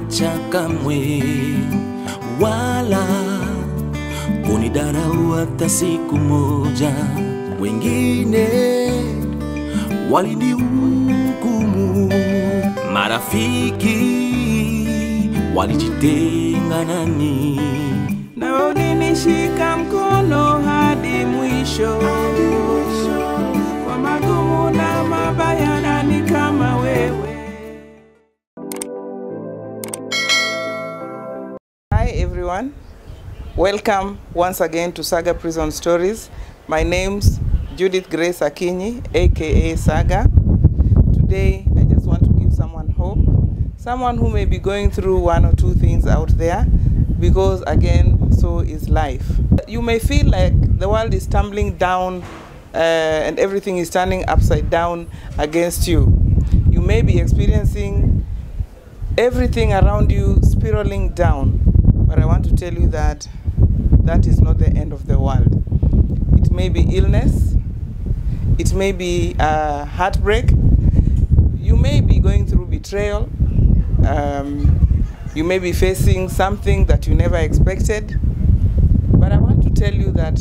kuniacha kamwe, wala kunidharau hata siku moja. Wengine walinihukumu, marafiki walijitenga nami, na ulinishika mkono hadi mwisho. Kwa magumu na mabaya nani kama wewe? Hi everyone, welcome once again to Saga Prison Stories. My name's Judith Grace Akinyi, aka Saga. Today I just want to give someone hope, someone who may be going through one or two things out there, because again, so is life. You may feel like the world is tumbling down and everything is turning upside down against you. You may be experiencing everything around you spiraling down, but I want to tell you that that is not the end of the world. It may be illness, it may be heartbreak, you may be going through betrayal, you may be facing something that you never expected, but I want to tell you that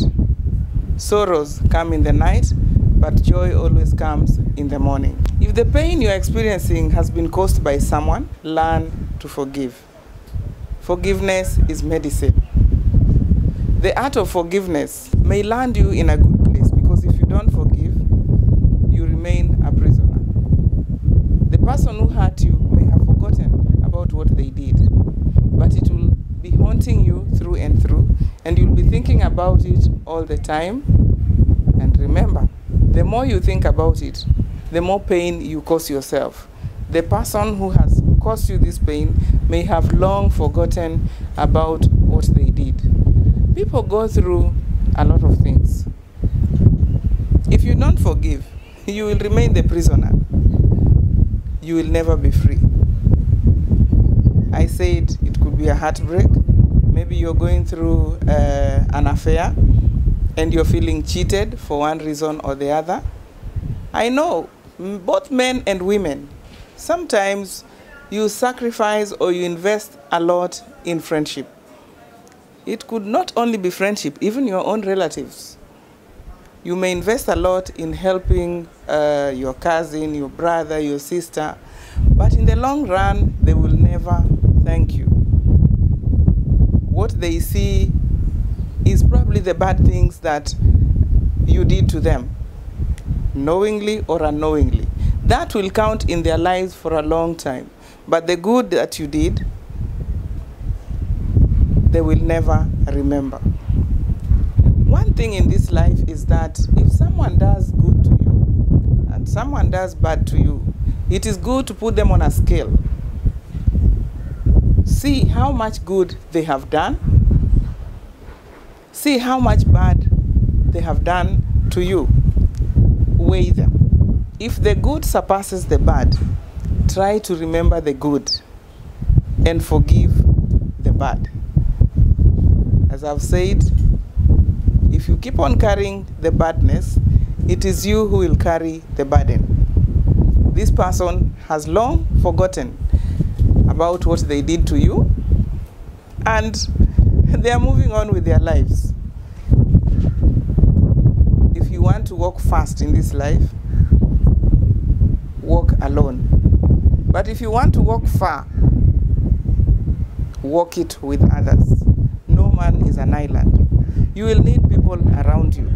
sorrows come in the night, but joy always comes in the morning. If the pain you're experiencing has been caused by someone, learn to forgive. Forgiveness is medicine. The art of forgiveness may land you in a good place, because if you don't forgive, you remain a prisoner. The person who hurt you may have forgotten about what they did, but it will be haunting you through and through, and you'll be thinking about it all the time. And remember, the more you think about it, the more pain you cause yourself. The person who has caused you this pain may have long forgotten about what they did. People go through a lot of things. If you don't forgive, you will remain the prisoner. You will never be free. I said it could be a heartbreak. Maybe you're going through an affair and you're feeling cheated for one reason or the other. I know, both men and women, sometimes you sacrifice or you invest a lot in friendship. It could not only be friendship, even your own relatives. You may invest a lot in helping your cousin, your brother, your sister, but in the long run, they will never thank you. What they see is probably the bad things that you did to them, knowingly or unknowingly. That will count in their lives for a long time. But the good that you did, they will never remember. One thing in this life is that if someone does good to you and someone does bad to you, it is good to put them on a scale. See how much good they have done. See how much bad they have done to you. Weigh them. If the good surpasses the bad, try to remember the good and forgive the bad. As I've said, if you keep on carrying the badness, it is you who will carry the burden. This person has long forgotten about what they did to you, and they are moving on with their lives. If you want to walk fast in this life, walk alone. But if you want to walk far, walk it with others. No man is an island. You will need people around you.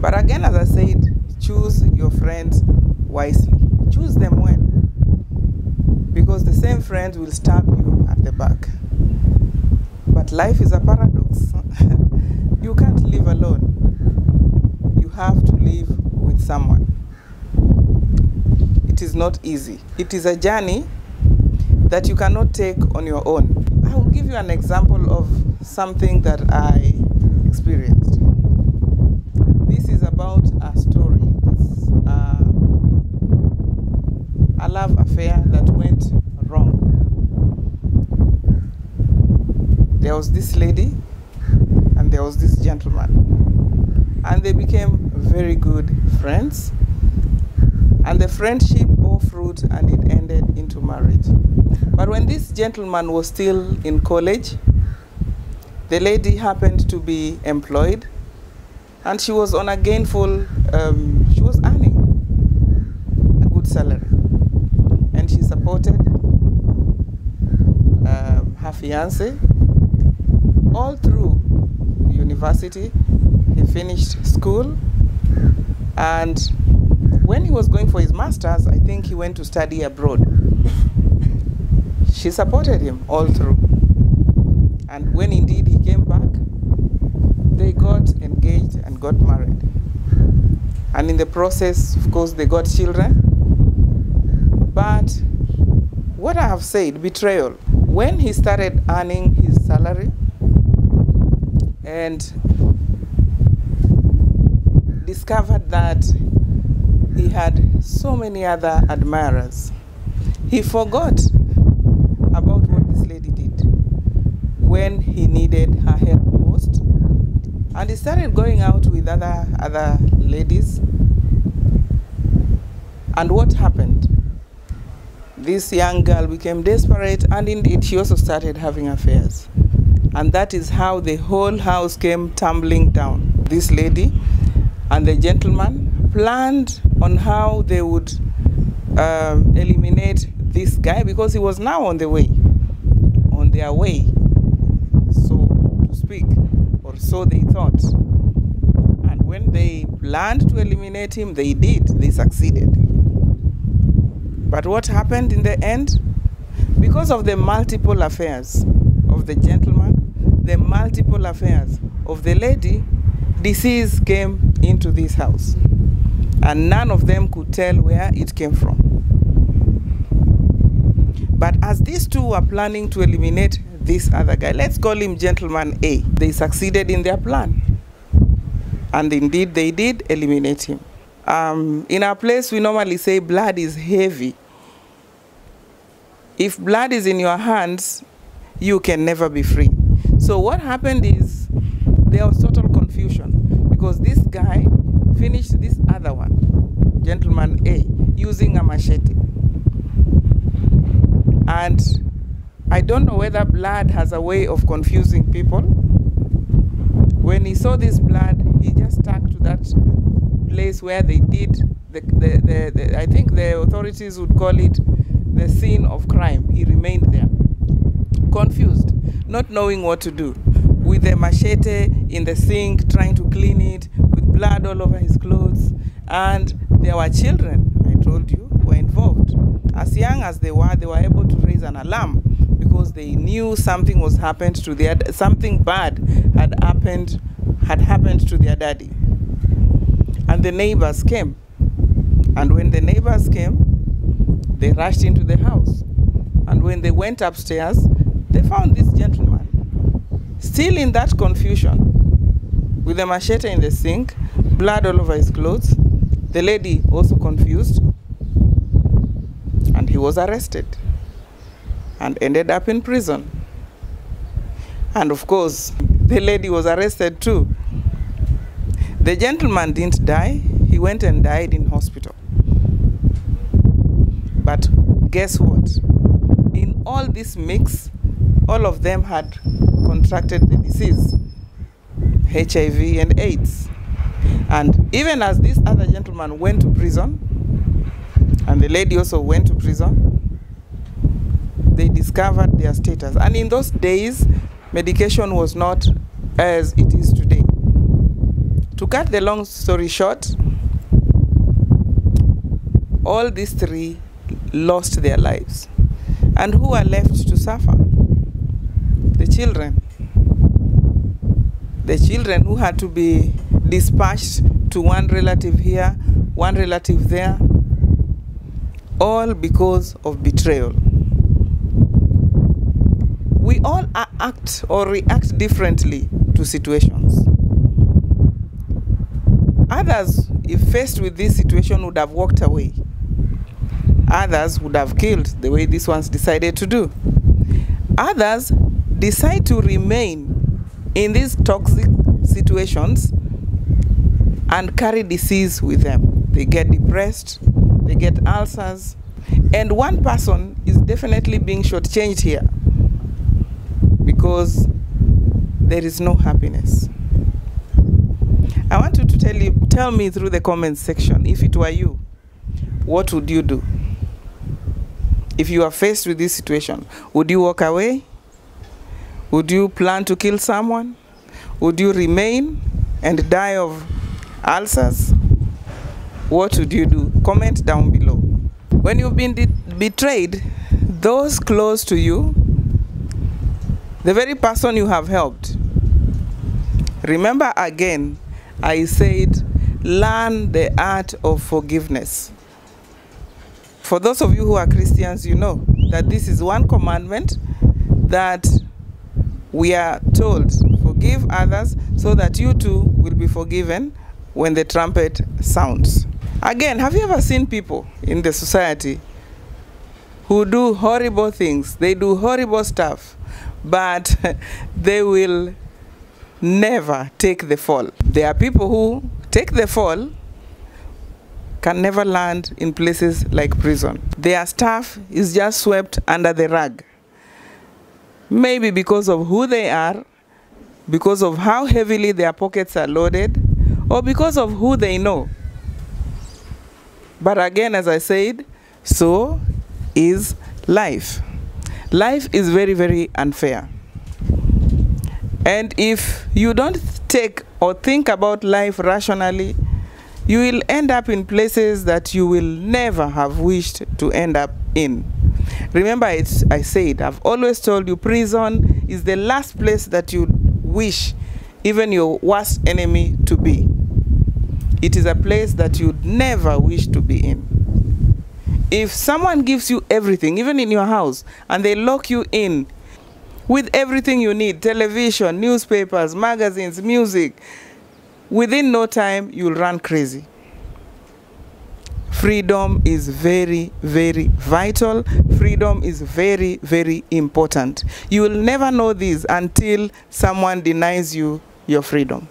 But again, as I said, choose your friends wisely. Choose them well. Because the same friends will stab you at the back. But life is a paradox. You can't live alone. You have to live with someone. It is not easy. It is a journey that you cannot take on your own. I will give you an example of something that I experienced. This is about a story. It's a love affair that went wrong. There was this lady and there was this gentleman, and they became very good friends, and the friendship bore fruit, and it ended into marriage. But when this gentleman was still in college, the lady happened to be employed, and she was on a gainful, she was earning a good salary. And she supported her fiance all through university. He finished school, and when he was going for his master's, I think he went to study abroad. She supported him all through. And when indeed he came back, they got engaged and got married. And in the process, of course, they got children. But what I have said, betrayal, when he started earning his salary and discovered that he had so many other admirers, he forgot about what this lady did when he needed her help most. And he started going out with other ladies. And what happened? This young girl became desperate, and indeed she also started having affairs. And that is how the whole house came tumbling down. This lady and the gentleman planned on how they would eliminate this guy, because he was now on their way, so to speak, or so they thought. And when they planned to eliminate him, they did. They succeeded. But what happened in the end? Because of the multiple affairs of the gentleman, the multiple affairs of the lady, disease came into this house. And none of them could tell where it came from. But as these two were planning to eliminate this other guy, let's call him Gentleman A, they succeeded in their plan. And indeed, they did eliminate him. In our place, we normally say blood is heavy. If blood is in your hands, you can never be free. So what happened is there was total confusion, because this guy finished this other one, Gentleman A, using a machete. And I don't know whether blood has a way of confusing people. When he saw this blood, he just stuck to that place where they did, I think the authorities would call it the scene of crime. He remained there, confused, not knowing what to do, with the machete in the sink, trying to clean it, with blood all over his clothes. And there were children, I told you, who were involved. As young as they were able to raise an alarm, because they knew something was happened to something bad had happened to their daddy. And the neighbors came. And when the neighbors came, they rushed into the house. And when they went upstairs, they found this gentleman still in that confusion, with a machete in the sink, blood all over his clothes. The lady also confused. And he was arrested and ended up in prison. And of course, the lady was arrested too. The gentleman didn't die. He went and died in hospital. But guess what? In all this mix, all of them had contracted the disease, HIV and AIDS. And even as this other gentleman went to prison, and the lady also went to prison, they discovered their status. And in those days, medication was not as it is today. To cut the long story short, all these three lost their lives. And who are left to suffer? The children. The children who had to be dispatched to one relative here, one relative there, all because of betrayal. We all act or react differently to situations. Others, if faced with this situation, would have walked away. Others would have killed, the way these ones decided to do. Others decide to remain in these toxic situations and carry disease with them. They get depressed, they get ulcers, And one person is definitely being shortchanged here because there is no happiness. I want you to tell me through the comments section, if it were you, what would you do? If you are faced with this situation, would you walk away? Would you plan to kill someone? Would you remain and die of ulcers? What would you do? Comment down below. When you've been betrayed, those close to you, the very person you have helped, remember again, I said, learn the art of forgiveness. For those of you who are Christians, you know that this is one commandment that we are told, forgive others so that you too will be forgiven when the trumpet sounds. Again, have you ever seen people in the society who do horrible things? They do horrible stuff, but they will never take the fall. There are people who take the fall, can never land in places like prison. Their stuff is just swept under the rug. Maybe because of who they are, because of how heavily their pockets are loaded, or because of who they know. But again, as I said, so is life. Life is very, very unfair. And if you don't take or think about life rationally, you will end up in places that you will never have wished to end up in. Remember, I said, I've always told you, prison is the last place that you wish even your worst enemy to be. It is a place that you'd never wish to be in. If someone gives you everything, even in your house, and they lock you in with everything you need, television, newspapers, magazines, music, within no time, you'll run crazy. Freedom is very, very vital. Freedom is very, very important. You will never know this until someone denies you your freedom.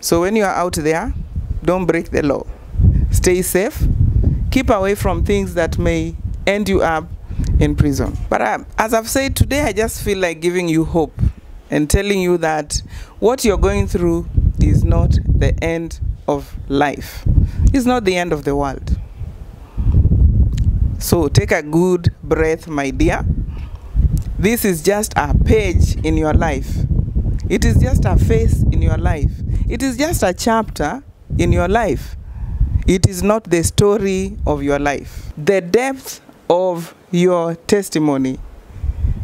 So when you are out there, don't break the law. Stay safe. Keep away from things that may end you up in prison. But as I've said today, I just feel like giving you hope and telling you that what you're going through is not the end of life. It's not the end of the world. So take a good breath, my dear. This is just a page in your life. It is just a phase in your life. It is just a chapter in your life. It is not the story of your life. The depth of your testimony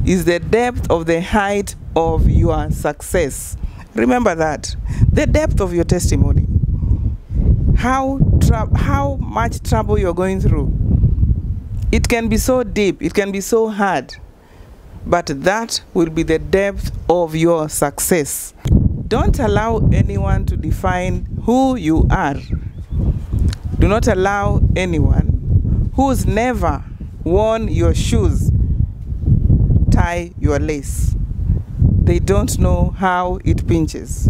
is the depth of the height of your success. Remember that. The depth of your testimony. How much trouble you're going through. It can be so deep. It can be so hard. But that will be the depth of your success. Don't allow anyone to define who you are. Do not allow anyone who's never worn your shoes tie your lace. They don't know how it pinches.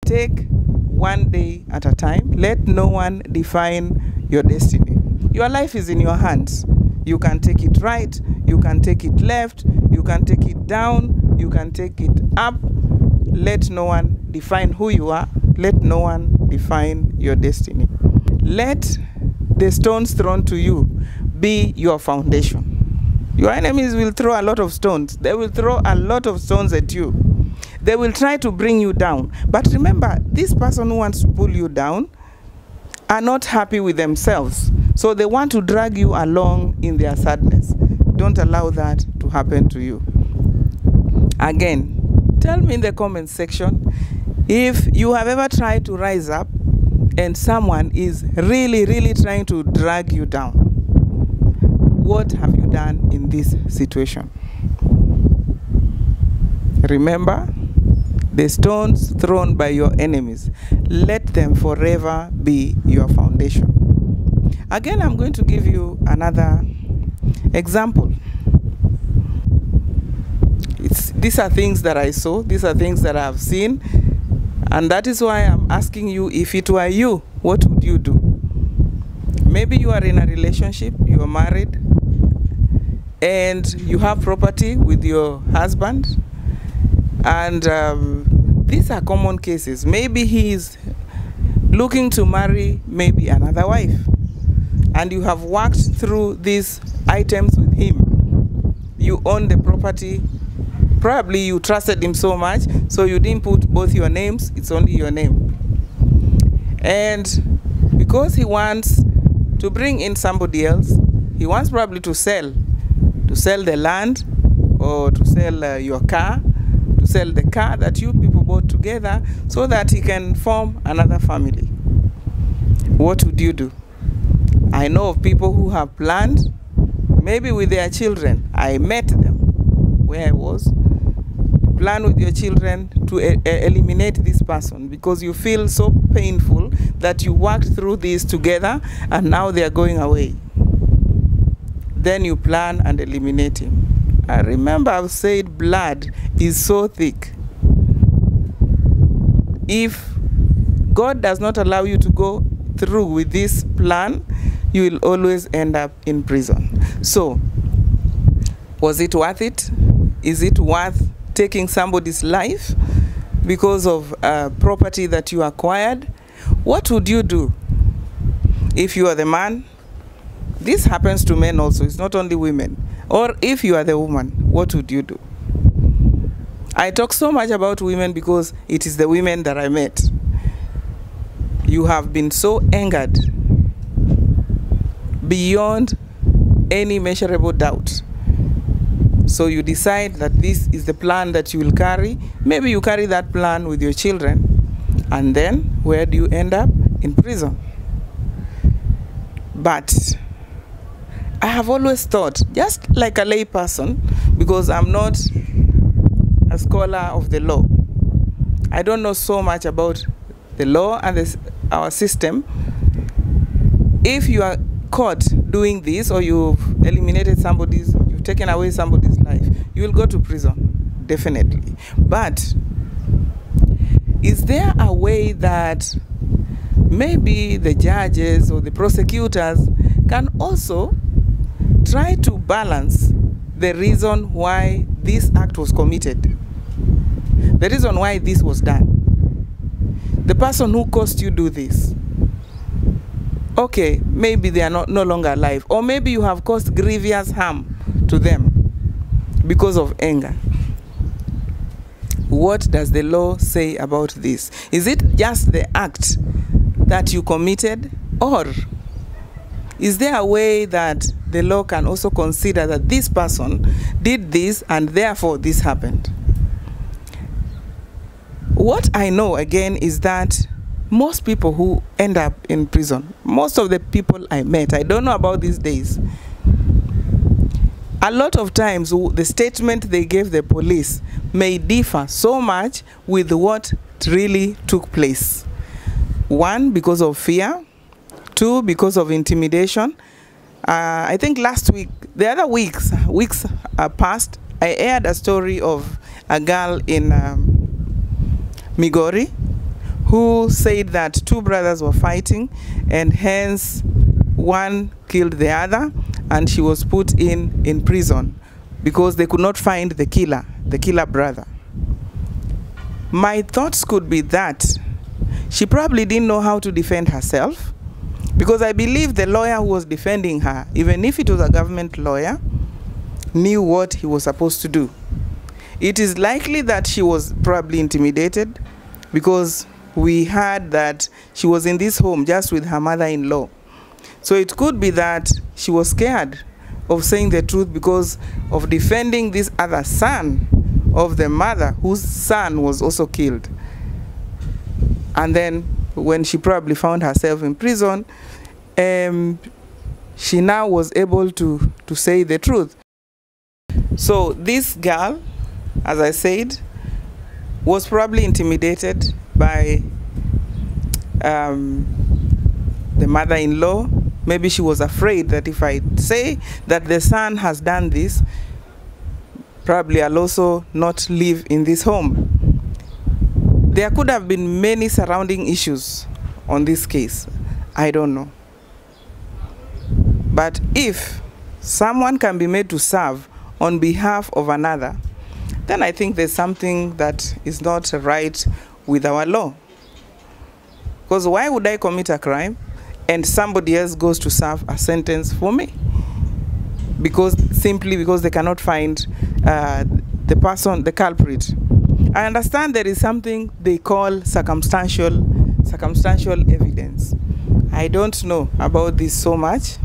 Take one day at a time. Let no one define your destiny. Your life is in your hands. You can take it right, you can take it left, you can take it down, you can take it up. Let no one define who you are. Let no one define your destiny. Let the stones thrown to you be your foundation. Your enemies will throw a lot of stones. They will throw a lot of stones at you. They will try to bring you down. But remember, this person who wants to pull you down are not happy with themselves. So they want to drag you along in their sadness. Don't allow that to happen to you. Again, tell me in the comments section if you have ever tried to rise up and someone is really, really trying to drag you down. What have you done in this situation? Remember, the stones thrown by your enemies, let them forever be your foundation. Again, I'm going to give you another example. These are things that I saw, these are things that I have seen, and that is why I'm asking you, if it were you, what would you do? Maybe you are in a relationship, you are married, and you have property with your husband, and these are common cases. Maybe he is looking to marry maybe another wife, and you have worked through these items with him. You own the property. Probably you trusted him so much, so you didn't put both your names, it's only your name. And because he wants to bring in somebody else, he wants probably to sell the land, or to sell your car, to sell the car that you people bought together, so that he can form another family. What would you do? I know of people who have planned, maybe with their children. I met them where I was. Plan with your children to eliminate this person, because you feel so painful that you worked through this together and now they are going away. Then you plan and eliminate him. I remember I've said blood is so thick. If God does not allow you to go through with this plan, you will always end up in prison. So, was it worth it? Is it worth taking somebody's life because of property that you acquired? What would you do if you are the man? This happens to men also, it's not only women. Or if you are the woman, what would you do? I talk so much about women because it is the women that I met. You have been so angered beyond any measurable doubt. So you decide that this is the plan that you will carry. Maybe you carry that plan with your children. And then, where do you end up? In prison. But I have always thought, just like a lay person, because I'm not a scholar of the law. I don't know so much about the law and our system. If you are caught doing this, or you've eliminated you've taken away somebody's life, you will go to prison, definitely. But is there a way that maybe the judges or the prosecutors can also try to balance the reason why this act was committed, the reason why this was done? The person who caused you do this, okay, maybe they are no longer alive, or maybe you have caused grievous harm to them because of anger. What does the law say about this? Is it just the act that you committed, or is there a way that the law can also consider that this person did this and therefore this happened? What I know again is that most people who end up in prison, most of the people I met, I don't know about these days, a lot of times the statement they gave the police may differ so much with what really took place. One, because of fear. Two, because of intimidation. I think last week, the other weeks past, I aired a story of a girl in Migori who said that two brothers were fighting, and hence one killed the other, and she was put in prison because they could not find the killer brother. My thoughts could be that she probably didn't know how to defend herself, because I believe the lawyer who was defending her, even if it was a government lawyer, knew what he was supposed to do. It is likely that she was probably intimidated, because we heard that she was in this home just with her mother-in-law. So it could be that she was scared of saying the truth because of defending this other son of the mother, whose son was also killed. And then when she probably found herself in prison, she now was able to say the truth. So this girl, as I said, was probably intimidated by the mother-in-law. Maybe she was afraid that if I say that the son has done this, probably I'll also not live in this home. There could have been many surrounding issues on this case. I don't know. But if someone can be made to serve on behalf of another, then I think there's something that is not right with our law. Because why would I commit a crime and somebody else goes to serve a sentence for me? Simply because they cannot find the person, the culprit. I understand there is something they call circumstantial evidence. I don't know about this so much.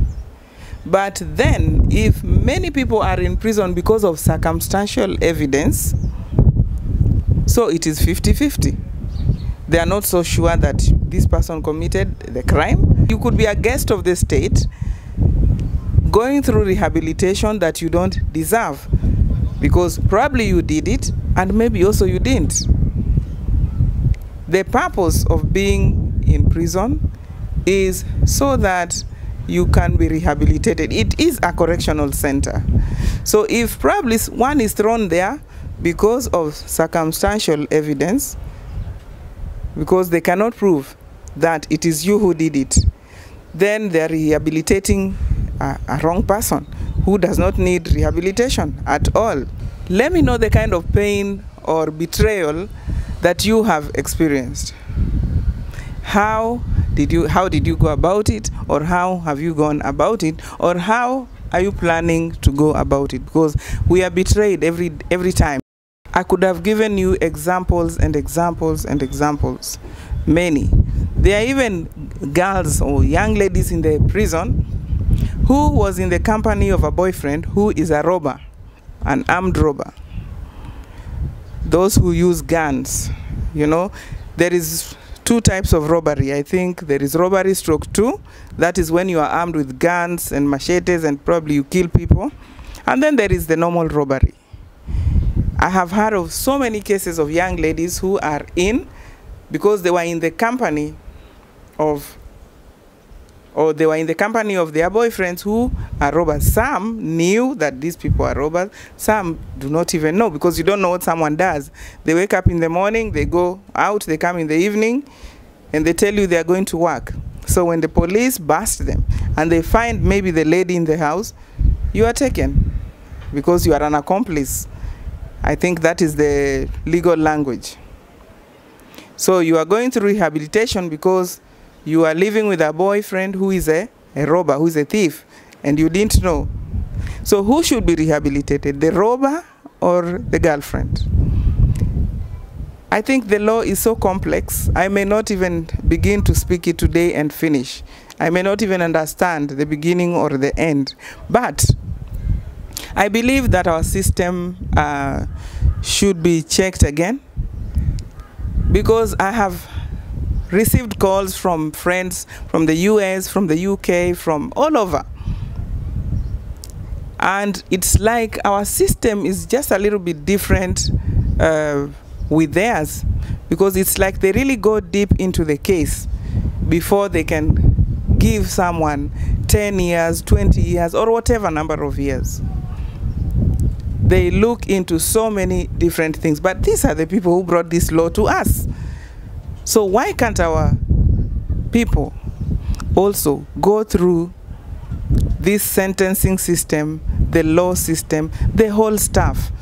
But then, if many people are in prison because of circumstantial evidence, so it is 50-50. They are not so sure that this person committed the crime. You could be a guest of the state, going through rehabilitation that you don't deserve, because probably you did it, and maybe also you didn't. The purpose of being in prison is so that you can be rehabilitated. It is a correctional center. So if probably one is thrown there because of circumstantial evidence, because they cannot prove that it is you who did it, then they are rehabilitating a wrong person who does not need rehabilitation at all. Let me know the kind of pain or betrayal that you have experienced. How did you go about it, or how have you gone about it, or how are you planning to go about it? Because we are betrayed every time. I could have given you examples and examples and examples, many. There are even girls or young ladies in the prison who was in the company of a boyfriend who is a robber, an armed robber. Those who use guns, you know, there is two types of robbery. I think there is robbery stroke 2. That is when you are armed with guns and machetes and probably you kill people. And then there is the normal robbery. I have heard of so many cases of young ladies who are in because they were in the company of, or they were in the company of their boyfriends who are robbers. Some knew that these people are robbers. Some do not even know, because you don't know what someone does. They wake up in the morning, they go out, they come in the evening, and they tell you they are going to work. So when the police bust them and they find maybe the lady in the house, you are taken because you are an accomplice. I think that is the legal language. So you are going through rehabilitation because you are living with a boyfriend who is a robber, who is a thief, and you didn't know. So who should be rehabilitated, the robber or the girlfriend? I think the law is so complex, I may not even begin to speak it today and finish. I may not even understand the beginning or the end. But I believe that our system should be checked again, because I have received calls from friends from the US, from the UK, from all over. And it's like our system is just a little bit different with theirs, because it's like they really go deep into the case before they can give someone 10 years, 20 years, or whatever number of years. They look into so many different things, but these are the people who brought this law to us. So why can't our people also go through this sentencing system, the law system, the whole stuff,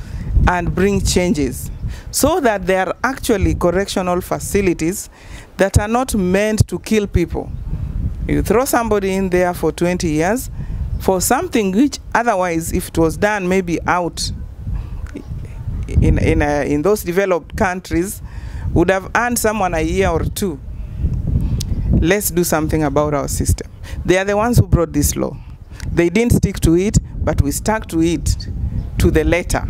and bring changes, so that there are actually correctional facilities that are not meant to kill people? You throw somebody in there for 20 years for something which otherwise, if it was done maybe out in those developed countries, would have earned someone a year or two. Let's do something about our system. They are the ones who brought this law. They didn't stick to it, but we stuck to it to the letter.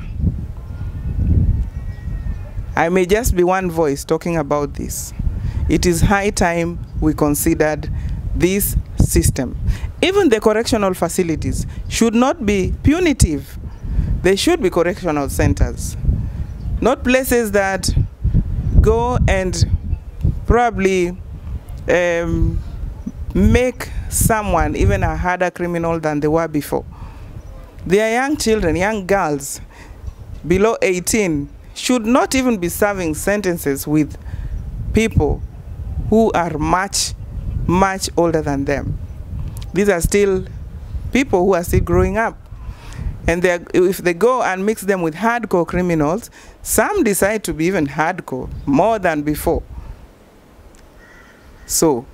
I may just be one voice talking about this. It is high time we considered this system. Even the correctional facilities should not be punitive. They should be correctional centers, not places that go and probably make someone even a harder criminal than they were before. They are young children, young girls below 18 should not even be serving sentences with people who are much, much older than them. These are still people who are still growing up. And if they go and mix them with hardcore criminals, some decide to be even hardcore, more than before. So,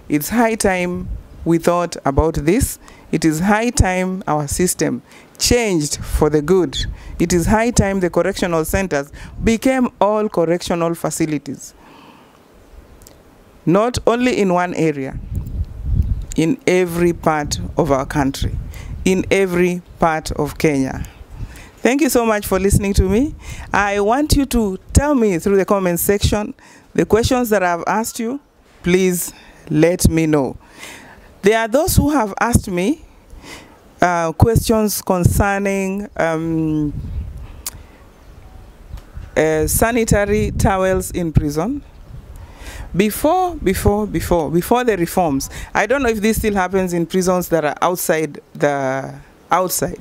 it's high time we thought about this. It is high time our system changed for the good. It is high time the correctional centers became all correctional facilities. Not only in one area, in every part of our country, in every part of Kenya. Thank you so much for listening to me. I want you to tell me through the comment section the questions that I've asked you. Please let me know. There are those who have asked me questions concerning sanitary towels in prison. Before the reforms, I don't know if this still happens in prisons that are outside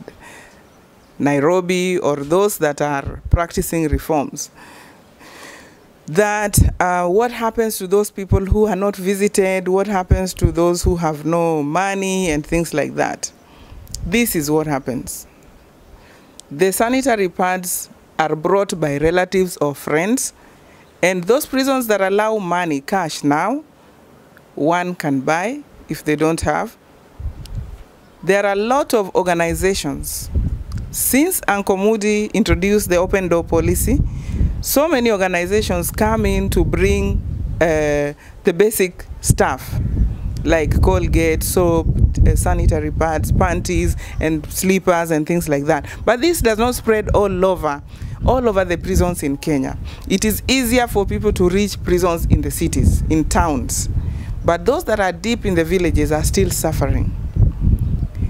Nairobi, or those that are practicing reforms. That what happens to those people who are not visited, what happens to those who have no money and things like that. This is what happens. The sanitary pads are brought by relatives or friends, and those prisons that allow money, cash now, one can buy if they don't have. There are a lot of organizations. Since Uncle Moody introduced the open door policy, so many organizations come in to bring the basic stuff, like Colgate, soap, sanitary pads, panties, and slippers, and things like that. But this does not spread all over the prisons in Kenya. It is easier for people to reach prisons in the cities, in towns. But those that are deep in the villages are still suffering.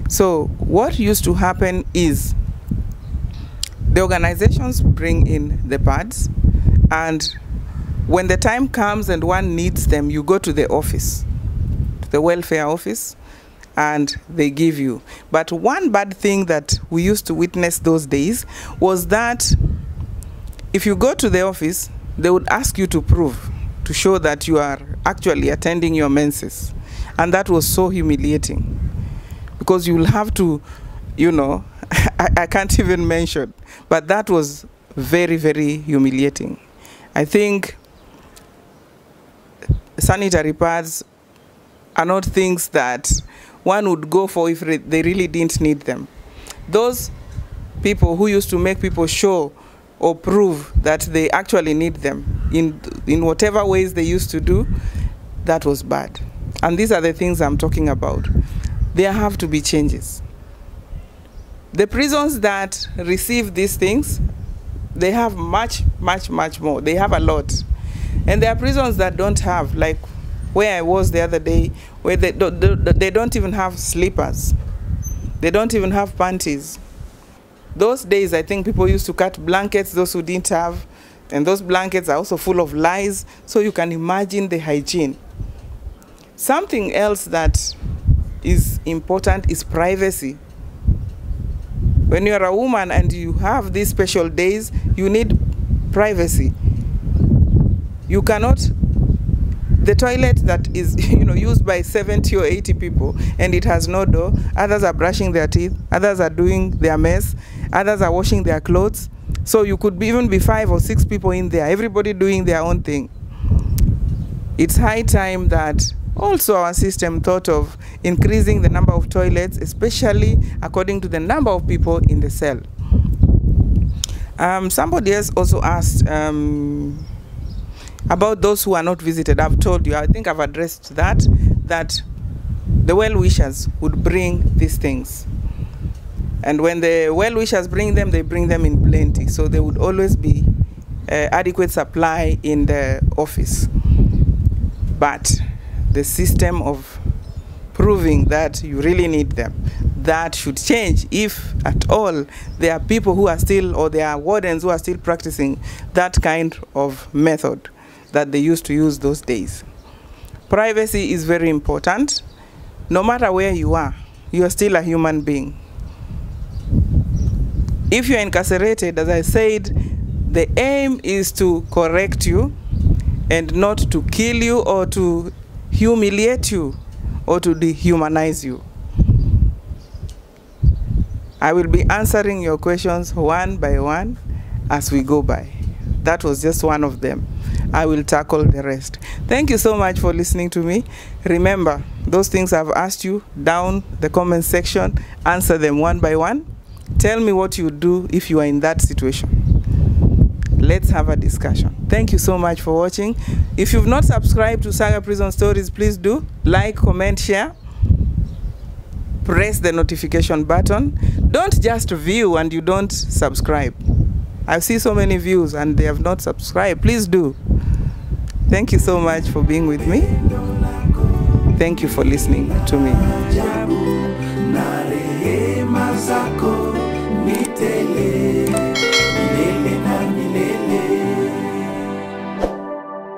So what used to happen is the organizations bring in the pads, and when the time comes and one needs them, you go to the office, the welfare office, and they give you. But one bad thing that we used to witness those days was that if you go to the office, they would ask you to prove, to show that you are actually attending your menses. And that was so humiliating, because you will have to, you know, I can't even mention, but that was very, very humiliating. I think sanitary pads are not things that one would go for if they really didn't need them. Those people who used to make people show or prove that they actually need them in whatever ways they used to do, that was bad. And these are the things I'm talking about. There have to be changes. The prisons that receive these things, they have much, much, much more. They have a lot. And there are prisons that don't have, like where I was the other day, where they don't even have slippers. They don't even have panties. Those days, I think people used to cut blankets, those who didn't have, and those blankets are also full of lies, so you can imagine the hygiene. Something else that is important is privacy. When you're a woman and you have these special days, you need privacy. You cannot, the toilet that is used by 70 or 80 people and it has no door, others are brushing their teeth, others are doing their mess, others are washing their clothes. So you could even be 5 or 6 people in there, everybody doing their own thing. It's high time that also our system thought of increasing the number of toilets, especially according to the number of people in the cell. Somebody else also asked about those who are not visited. I've told you, I think I've addressed that the well-wishers would bring these things. And when the well-wishers bring them, they bring them in plenty. So there would always be adequate supply in the office. But the system of proving that you really need them, that should change if at all there are people who are still, or there are wardens who are still practicing that kind of method that they used to use those days. Privacy is very important. No matter where you are still a human being. If you're incarcerated, as I said, the aim is to correct you and not to kill you or to humiliate you or to dehumanize you. I will be answering your questions one by one as we go by. That was just one of them. I will tackle the rest. Thank you so much for listening to me. Remember, those things I've asked you down the comment section, answer them one by one. Tell me what you do if you are in that situation. Let's have a discussion. Thank you so much for watching. If you've not subscribed to Saga Prison Stories, please do. Like, comment, share. Press the notification button. Don't just view and you don't subscribe. I see so many views and they have not subscribed. Please do. Thank you so much for being with me. Thank you for listening to me.